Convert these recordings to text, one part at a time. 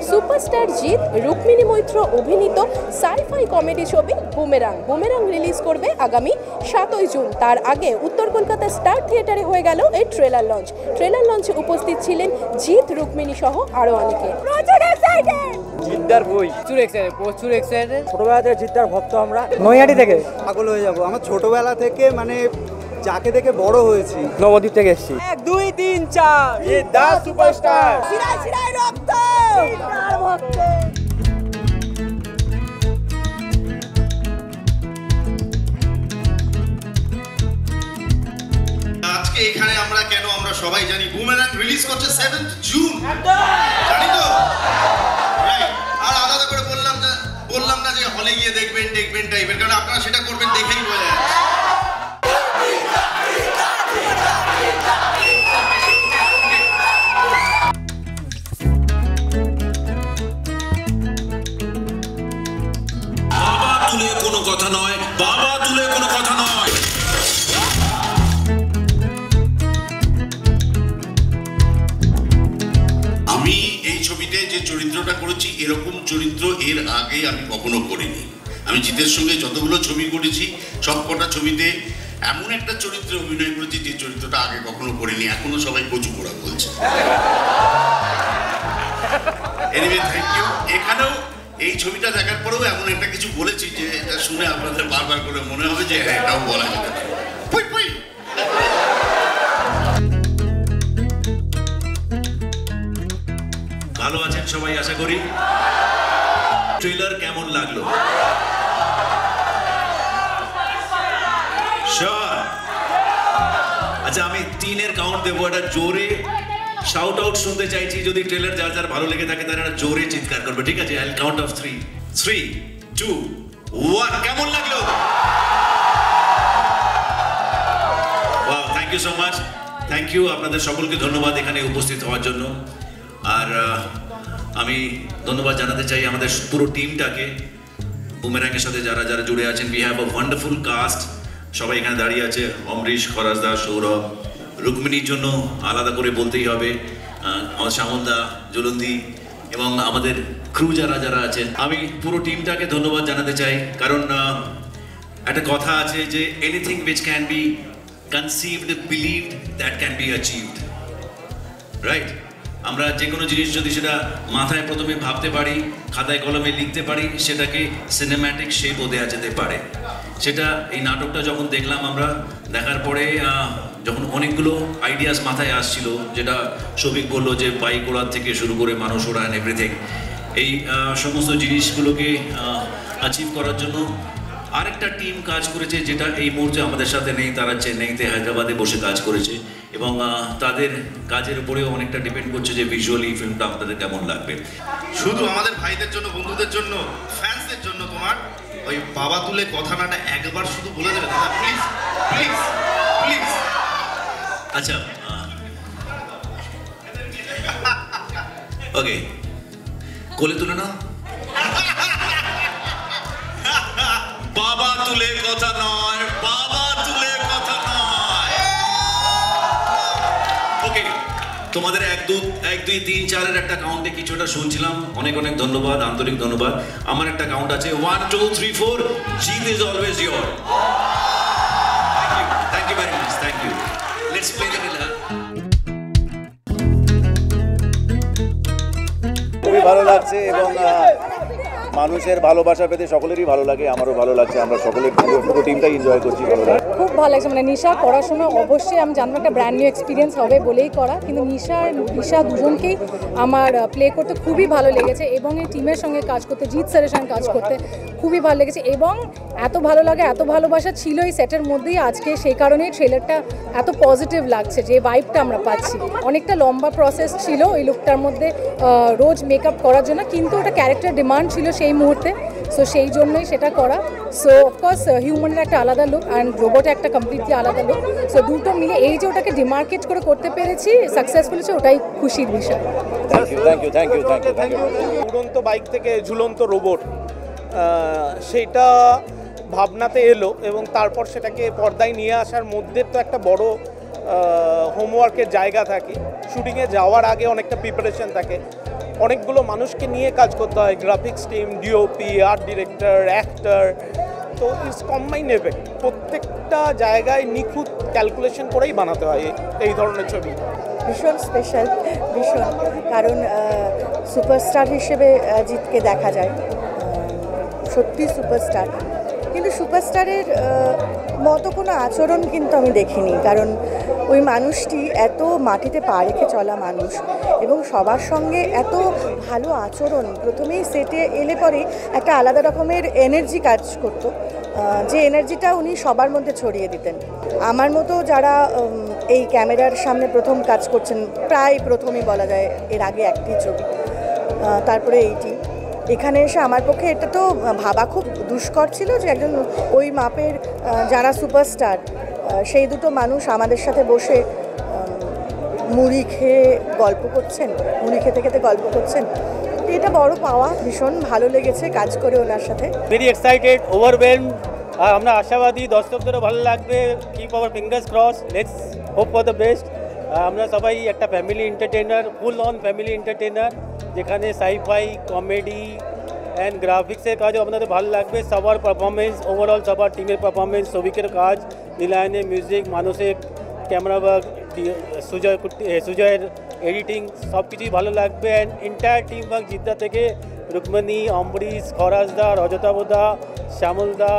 Superstar Jeet Rukmini Maitra অভিনীত sci fi comedy ছবি boomerang release করবে আগামী 7 জুন। তার আগে উত্তর কলকাতা স্টার থিয়েটারে হয়ে গেল এই ট্রেলার লঞ্চে উপস্থিত ছিলেন জিৎ, রুক্মিণী সহ আরো অনেকে। প্রচুর এক্সাইটেড। ছোটবেলা থেকে জিদ্দার ভক্ত আমরা, নৈহাটি থেকে পাগল হয়ে যাবো। আমার ছোটবেলা থেকে মানে যাকে দেখে বড় হয়েছি, নবদ্বীপ থেকে এসেছি। 1 2 3 4 জিদ্দার সুপারস্টার, শিরায় রক্ত জিদ্দার ভক্ত। আজকে এখানে আমরা কেন, আমরা সবাই জানি বুমেরাং রিলিজ করছে 7th জুন, জানি তো? আর আলাদা করে বললাম না যে হলে গিয়ে দেখবেন টাইপের, কারণ আপনারা সেটা করবেন দেখেই বোঝা যাচ্ছে। কথা নয়, বাবা তুলে কোনো কথা নয়। আমি এই ছবিতে যে চরিত্রটা করেছি, এরকম চরিত্র এর আগে আমি কখনো করিনি। আমি জিতের সঙ্গে যতগুলো ছবি করেছি, সবকটা ছবিতে এমন একটা চরিত্রে অভিনয় করেছি যে চরিত্রটা আগে কখনো করিনি। এখনো সবাই কচু পোড়া বলছে। Anyway, thank you. এখানেও এই ছবিটা দেখার পরেও এমন একটা কিছু বলেছি যে এটা শুনে আপনাদের বারবার করে মনে হবে যে হ্যাঁ, এটাও বলা যেতে পারে। ভালো আছেন সবাই আশা করি। ট্রেলার কেমন লাগলো? আচ্ছা, আমি 3-এর কাউন্ট দেবো, একটা জোরে শাউট আউট শুনতে চাইছি। যদি ট্রেলার যার ভালো লেগে থাকে তারা জোরে চিৎকার করবে, ঠিক আছে? I count of 3 3 2 1। কেমন লাগলো? Wow, thank you so much. Thank you, আপনাদের সকলকে ধন্যবাদ এখানে উপস্থিত হওয়ার জন্য। আর আমি ধন্যবাদ জানাতে চাই আমাদের পুরো টিমটাকে, বুমেরাংয়ের সাথে যারা জুড়ে আছেন। We have a wonderful cast. সবাই এখানে দাঁড়িয়ে আছে, অমরিশ, খরাজ দাস, সৌরভ। রুক্মিণীর জন্য আলাদা করে বলতেই হবে, আমার সামন্দা, জলন্দি এবং আমাদের ক্রু যারা আছেন। আমি পুরো টিমটাকে ধন্যবাদ জানাতে চাই, কারণ একটা কথা আছে যে anything which can be conceived, believed, that can be achieved, right? আমরা যে কোনো জিনিস যদি সেটা মাথায় প্রথমে ভাবতে পারি, খাতায় কলমে লিখতে পারি, সেটাকে সিনেম্যাটিক শেপও দেওয়া যেতে পারে। সেটা এই নাটকটা যখন দেখলাম, আমরা দেখার পরে যখন অনেকগুলো আইডিয়াস মাথায় আসছিল, যেটা শফিক বললো যে বাইক ওড়ার থেকে শুরু করে মানুষ ওড়ান, এভরিথিং, এই সমস্ত জিনিসগুলোকে অ্যাচিভ করার জন্য আরেকটা টিম কাজ করেছে, যেটা এই মুহূর্তে আমাদের সাথে নেই। তারা চেন্নাইতে, হায়দ্রাবাদে বসে কাজ করেছে এবং তাদের কাজের উপরেও অনেকটা ডিপেন্ড করছে যে ভিজুয়ালি ফিল্মটা আপনাদের কেমন লাগবে। শুধু আমাদের ভাইদের জন্য, বন্ধুদের জন্য, ফ্যান্সদের জন্য তোমার ওই বাবা তুলে কথাটা একবার শুধু বলে দেবে দাদা, প্লিজ প্লিজ প্লিজ। আচ্ছা, ওকে, কোলে তুলে নাও। বাবা তুলে কথা নয়, বাবা তুলে কথা নয়। ওকে, তোমাদের 1 2 3 4 এর একটা কাউন্টে কিছুটা শুনছিলাম। অনেক ধন্যবাদ, আন্তরিক ধন্যবাদ। আমার একটা কাউন্ট আছে 1 2 3 4। Jeet is always your. Thank you very much, thank you. Let's play the trailer. খুবই ভালো লাগছে এবং মানুষের ভালোবাসা পেতে সকলেরই ভালো লাগে, আমারও ভালো লাগছে, আমরা সকলের পুরো টিমটাই এনজয় করছি। ভালো লাগে, খুব ভালো লাগছে। মানে নিশা পড়াশোনা অবশ্যই আমি জানবো একটা ব্র্যান্ড নিউ এক্সপিরিয়েন্স হবে বলেই করা, কিন্তু নিশা আর ঈশা দুজনকেই আমার প্লে করতে খুবই ভালো লেগেছে এবং এই টিমের সঙ্গে কাজ করতে, জিৎ স্যারের সঙ্গে কাজ করতে খুবই ভালো লেগেছে এবং এত ভালো লাগে, এত ভালোবাসা ছিল এই সেটের মধ্যেই আজকে, সেই কারণেই ট্রেলারটা এত পজিটিভ লাগছে, যে ভাইবটা আমরা পাচ্ছি। অনেকটা লম্বা প্রসেস ছিল এই লুকটার মধ্যে রোজ মেকআপ করার জন্য, কিন্তু ওটা ক্যারেক্টার ডিমান্ড ছিল সেই মুহূর্তে, সো সেই জন্যই সেটা করা। সো অফকোর্স হিউম্যানের একটা আলাদা লুক অ্যান্ড রোবটের একটা কমপ্লিটলি আলাদা লুক, সো দুটো মিলে এই যে ওটাকে ডিমার্কেট করে করতে পেরেছি, সাকসেসফুল হচ্ছে, ওটাই খুশির বিষয়। Thank you. উড়ন্ত বাইক থেকে ঝুলন্ত রোবট, সেটা ভাবনাতে এলো এবং তারপর সেটাকে পর্দায় নিয়ে আসার মধ্যে তো একটা বড় হোমওয়ার্কের জায়গা থাকে। শুটিংয়ে যাওয়ার আগে অনেকটা প্রিপারেশন থাকে, অনেকগুলো মানুষকে নিয়ে কাজ করতে হয়, graphics team, DOP, art director, actor, তো ইটস কম্বাইন এফেক্ট, প্রত্যেকটা জায়গায় নিখুঁত ক্যালকুলেশন করেই বানাতে হয় এই ধরনের ছবি। ভীষণ স্পেশাল, ভীষণ, কারণ সুপারস্টার হিসেবে জিতকে দেখা যায়, সত্যি সুপারস্টার, কিন্তু সুপারস্টারের মতো কোনো আচরণ কিন্তু আমি দেখিনি, কারণ ওই মানুষটি এত মাটিতে পা রেখে চলা মানুষ এবং সবার সঙ্গে এত ভালো আচরণ, প্রথমেই সেটে এলে পরে একটা আলাদা রকমের এনার্জি কাজ করতো, যে এনার্জিটা উনি সবার মধ্যে ছড়িয়ে দিতেন। আমার মতো যারা এই ক্যামেরার সামনে প্রথম কাজ করছেন, প্রায় প্রথমই বলা যায়, এর আগে একটি ছবি, তারপরে এইটি, এখানে এসে আমার পক্ষে এটা তো ভাবা খুব দুষ্কর ছিল যে একজন ওই মাপের যারা সুপারস্টার, সেই দুটো মানুষ আমাদের সাথে বসে মুড়ি খেয়ে গল্প করছেন, মুড়ি খেতে খেতে গল্প করছেন, এটা বড় পাওয়া, ভীষণ ভালো লেগেছে কাজ করে ওনার সাথে। ভেরি এক্সাইটেড, ওভারওয়েলড, আর আমরা আশাবাদী দর্শকদেরও ভালো লাগবে। Keep our fingers cross, let's hope for the best. আমরা সবাই একটা family entertainer, full on family entertainer, যেখানে সাইফাই, কমেডি অ্যান্ড গ্রাফিক্সের কাজও আপনাদের ভালো লাগবে। সবার পারফরমেন্স, ওভারঅল সবার টিমের পারফরমেন্স, সবিকের কাজ, নীলায়নের মিউজিক, মানুষের ক্যামেরা ওয়ার্ক, সুজয়ের এডিটিং, সব কিছুই ভালো লাগবে। And entire team work, Jeddah থেকে রুকমণি, অম্বরীশ, খরাজদা, রজতাবদা, শ্যামলদা,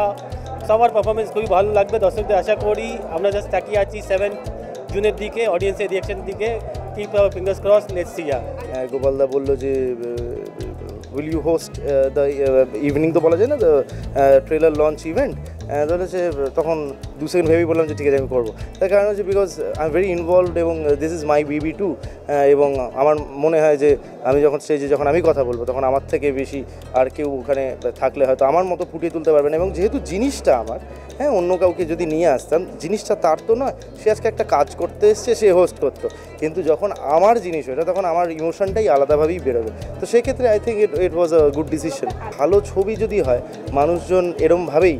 সবার পারফরমেন্স খুবই ভালো লাগবে। দর্শকদের আশা করি, আমরা জাস্ট তাকিয়ে আছি 7 জুনের দিকে, অডিয়েন্সের রিয়াকশন দিকে। Keep our fingers cross, let's see. গোপালদা বললো যে will you host the evening, তো বলা যায় না, দ্য ট্রেলার লঞ্চ ইভেন্ট, তাহলে সে তখন 2 সেকেন্ড ভেবেই বললাম যে ঠিক আছে আমি করবো। তার কারণ হচ্ছে because I am very involved এবং this is my baby too, এবং আমার মনে হয় যে আমি যখন স্টেজে যখন আমি কথা বলবো তখন আমার থেকে বেশি আর কেউ ওখানে থাকলে হয়তো আমার মতো ফুটিয়ে তুলতে পারবে না। এবং যেহেতু জিনিসটা আমার, হ্যাঁ, অন্য কাউকে যদি নিয়ে আসতাম, জিনিসটা তার তো নয়, সে আজকে একটা কাজ করতে এসছে, সে হোস্ট করতো, কিন্তু যখন আমার জিনিস ওটা, তখন আমার ইমোশনটাই আলাদাভাবেই বেরোবে। তো সেক্ষেত্রে I think it was a good decision. ভালো ছবি যদি হয়, মানুষজন এরমভাবেই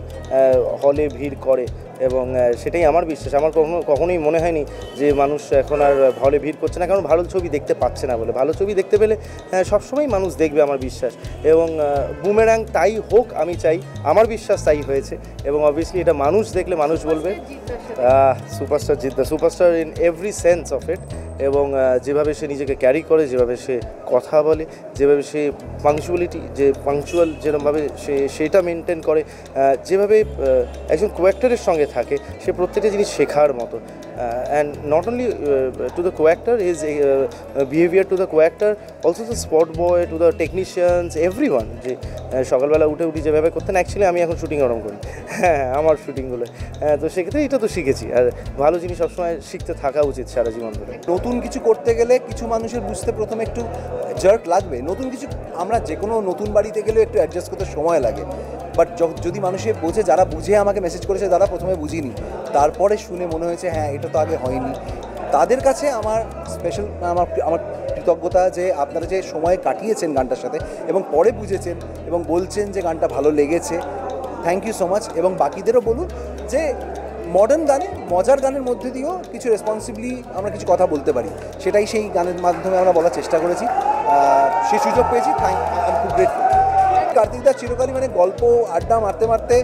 হলে ভিড় করে, এবং সেটাই আমার বিশ্বাস। আমার কখনোই মনে হয়নি যে মানুষ এখন আর হলে ভিড় করছে না, কারণ ভালো ছবি দেখতে পাচ্ছে না বলে। ভালো ছবি দেখতে পেলে সবসময় মানুষ দেখবে, আমার বিশ্বাস। এবং বুমেরাং তাই হোক, আমি চাই, আমার বিশ্বাস তাই হয়েছে। এবং অবভিয়াসলি এটা মানুষ দেখলে মানুষ বলবে superstar Jeddah, superstar in every sense of it. এবং যেভাবে সে নিজেকে ক্যারি করে, যেভাবে সে কথা বলে, যেভাবে সে পাংচুয়ালিটি, যে পাংচুয়াল যেরকমভাবে সে সেটা মেনটেন করে, যেভাবে একজন কোঅ্যাক্টরের সঙ্গে থাকে, সে প্রত্যেকটা জিনিস শেখার মতো। And not only to the coactor, his behaviour to the coactor, also the spot boy, to the technicians, everyone. যে সকালবেলা উঠে যেভাবে করতেন, অ্যাকচুয়ালি আমি এখন শুটিং ওরম করি, হ্যাঁ, আমার শুটিংগুলো। তো সেক্ষেত্রে এটা তো শিখেছি, আর ভালো জিনিস সবসময় শিখতে থাকা উচিত সারা জীবন ধরে। নতুন কিছু করতে গেলে কিছু মানুষের বুঝতে প্রথমে একটু জার্ক লাগবে, নতুন কিছু, আমরা যে কোনো নতুন বাড়িতে গেলেও একটু অ্যাডজাস্ট করতে সময় লাগে, বাট যদি মানুষের বোঝে, যারা বুঝে আমাকে মেসেজ করেছে, যারা প্রথমে বুঝিনি, তারপরে শুনে মনে হয়েছে হ্যাঁ এটা তো আগে হয়নি, তাদের কাছে আমার স্পেশাল, আমার কৃতজ্ঞতা যে আপনারা যে সময় কাটিয়েছেন গানটার সাথে এবং পরে বুঝেছেন এবং বলছেন যে গানটা ভালো লেগেছে, থ্যাংক ইউ সো মাচ। এবং বাকিদেরও বলুন যে মডার্ন গানে, মজার গানের মধ্যে দিয়েও কিছু রেসপন্সিবলি আমরা কিছু কথা বলতে পারি, সেটাই সেই গানের মাধ্যমে আমরা বলার চেষ্টা করেছি, সেই সুযোগ পেয়েছি, খুব গ্রেটফুল। কার্তিকদা চিরকালই মানে গল্প আড্ডা মারতে মারতে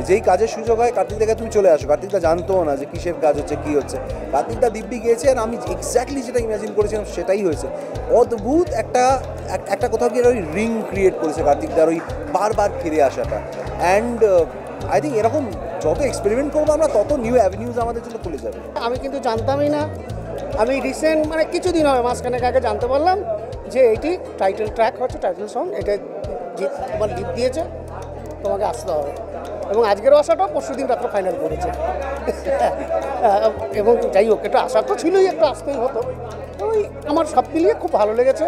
যেই কাজের সুযোগ হয় কার্তিক দাকে তুমি চলে আসো। কার্তিকদা জানতোও না যে কিসের কাজ হচ্ছে কী হচ্ছে। কার্তিকদা দিব্যি গিয়েছে আর আমি এক্স্যাক্টলি যেটা ইমাজিন করেছিলাম সেটাই হয়েছে। অদ্ভুত একটা কোথাও গিয়ে ওই রিং ক্রিয়েট করেছে কার্তিকদার ওই বারবার ফিরে আসাটা। অ্যান্ড আই থিঙ্ক এরকম যত এক্সপেরিমেন্ট করবো আমরা তত নিউ অ্যাভিনিউজ আমাদের জন্য খুলে যাবে। আমি কিন্তু জানতামই না, আমি রিসেন্ট মানে কিছুদিন হবে মাসখানেক আগে জানতে পারলাম যে এইটি টাইটেল ট্র্যাক হচ্ছে, টাইটেল সং, এটা তোমার লিপ দিয়েছে, তোমাকে আসতে হবে। এবং আজকেরও আসাটাও পরশুদিন রাত্রে ফাইনাল করেছে। এবং যাই হোক, এটা আশা তো ছিলই, একটু আসতেই হতো। ওই আমার সব মিলিয়ে খুব ভালো লেগেছে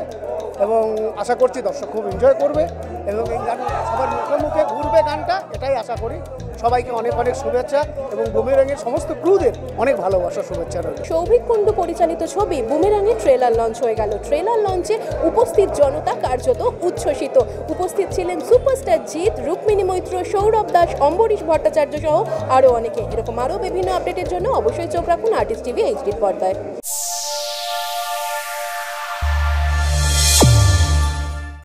এবং আশা করছি দর্শক খুব এনজয় করবে এবং এই গান সবার মুখে মুখে ঘুরবে গানটা, এটাই আশা করি। সবাইকে অনেক অনেক শুভেচ্ছা এবং বুমেরাংয়ের সমস্ত ক্রুদের অনেক ভালোবাসা শুভেচ্ছা রইল। সৌভিক কুণ্ডু পরিচালিত ছবি বুমেরাংয়ের ট্রেলার লঞ্চ হয়ে গেল। ট্রেলার লঞ্চে উপস্থিত জনতা কার্যত উচ্ছ্বসিত। উপস্থিত ছিলেন সুপারস্টার জিৎ, রুক্মিণী মৈত্র, সৌরভ দাস, অম্বরীশ ভট্টাচার্য সহ আরও অনেকে। এরকম আরও বিভিন্ন আপডেটের জন্য অবশ্যই চোখ রাখুন আর্টিস্ট টিভি HD পর্দায়।